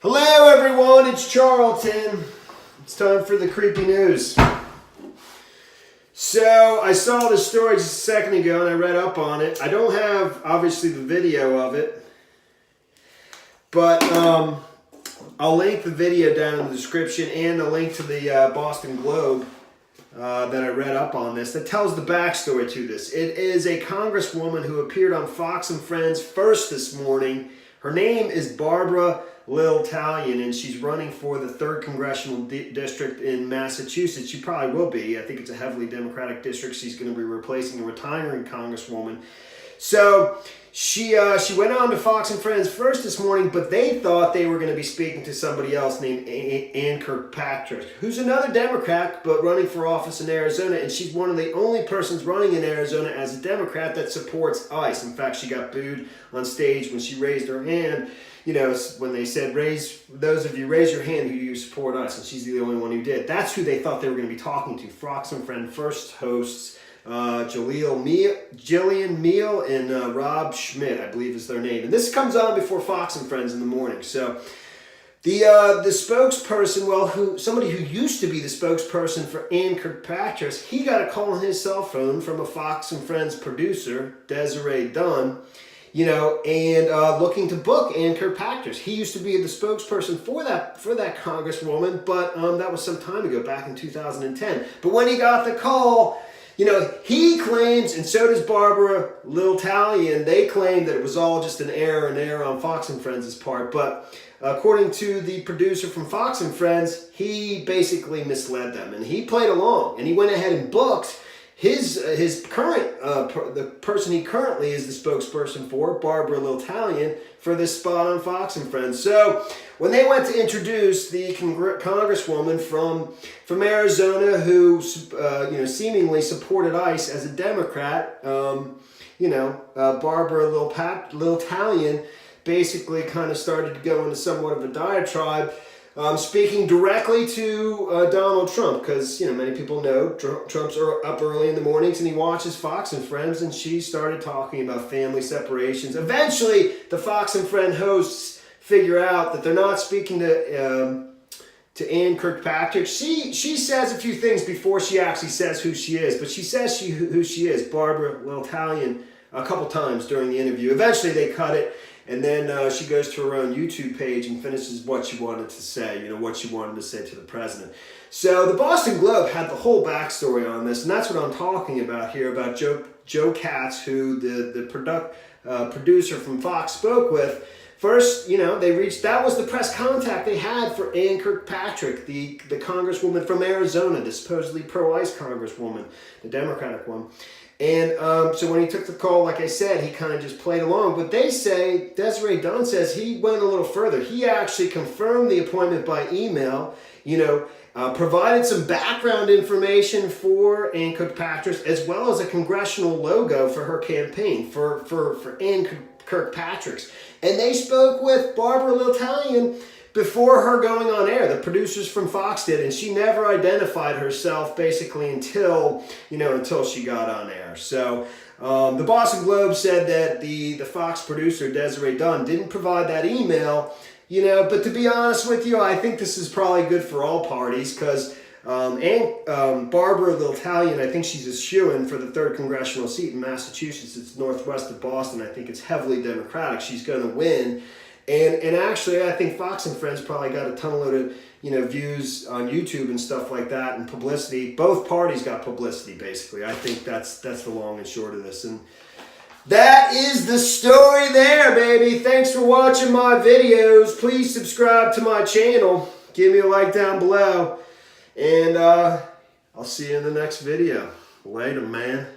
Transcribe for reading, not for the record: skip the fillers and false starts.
Hello everyone, it's Charlton. It's time for the creepy news. So I saw this story just a second ago and I read up on it. I don't have obviously the video of it, but I'll link the video down in the description and a link to the Boston Globe that I read up on this that tells the backstory to this. It is a congresswoman who appeared on Fox and Friends first this morning. Her name is Barbara Italian, and she's running for the 3rd congressional district in Massachusetts. She probably will be. I think it's a heavily Democratic district. She's going to be replacing a retiring congresswoman. So she went on to Fox and Friends first this morning, but they thought they were going to be speaking to somebody else named Ann Kirkpatrick, who's another Democrat, but running for office in Arizona, and she's one of the only persons running in Arizona as a Democrat that supports ICE. In fact, she got booed on stage when she raised her hand. You know, when they said, those of you raise your hand who you support us, and she's the only one who did. That's who they thought they were going to be talking to. Fox and Friends first hosts, Jillian Meal and Rob Schmidt, I believe is their name. And this comes on before Fox and Friends in the morning. So the spokesperson, somebody who used to be the spokesperson for Ann Kirkpatrick, he got a call on his cell phone from a Fox and Friends producer, Desiree Dunn, looking to book Ann Kirkpatrick. He used to be the spokesperson for that congresswoman, but that was some time ago, back in 2010. But when he got the call, he claims, and so does Barbara Italian, they claim that it was all just an error on Fox and Friends' part. But according to the producer from Fox and Friends, he basically misled them, and he played along, and he went ahead and booked his current, the person he currently is the spokesperson for, Barbara Italian, for this spot on Fox and Friends. So when they went to introduce the congresswoman from Arizona who, seemingly supported ICE as a Democrat, Barbara Italian basically kind of started to go into somewhat of a diatribe, speaking directly to Donald Trump, because many people know Trump's up early in the mornings and he watches Fox and Friends, and she started talking about family separations. Eventually, the Fox and Friends hosts figure out that they're not speaking to Ann Kirkpatrick. She says a few things before she actually says who she is, but she says who she is, Barbara Italian, a couple times during the interview. Eventually, they cut it. And then she goes to her own YouTube page and finishes what she wanted to say, what she wanted to say to the president. So the Boston Globe had the whole backstory on this, and that's what I'm talking about here, about Joe Katz, who the producer from Fox spoke with. First, that was the press contact they had for Ann Kirkpatrick, the congresswoman from Arizona, the supposedly pro-ICE congresswoman, the Democratic one. And so when he took the call, like I said, he kind of just played along. But they say, Desiree Dunn says he went a little further. He actually confirmed the appointment by email, provided some background information for Ann Kirkpatrick, as well as a congressional logo for her campaign, for Ann Kirkpatrick's. And they spoke with Barbara Italian before her going on air. The producers from Fox did, and she never identified herself basically until she got on air. So the Boston Globe said that the Fox producer, Desiree Dunn, didn't provide that email, but to be honest with you, I think this is probably good for all parties, because Barbara Italian, I think she's a shoo-in for the 3rd congressional seat in Massachusetts. It's northwest of Boston. I think it's heavily Democratic. She's going to win. And actually, I think Fox and Friends probably got a ton of views on YouTube and stuff like that, and publicity. Both parties got publicity, basically. I think that's the long and short of this. And that is the story there, baby. Thanks for watching my videos. Please subscribe to my channel. Give me a like down below. And I'll see you in the next video. Later, man.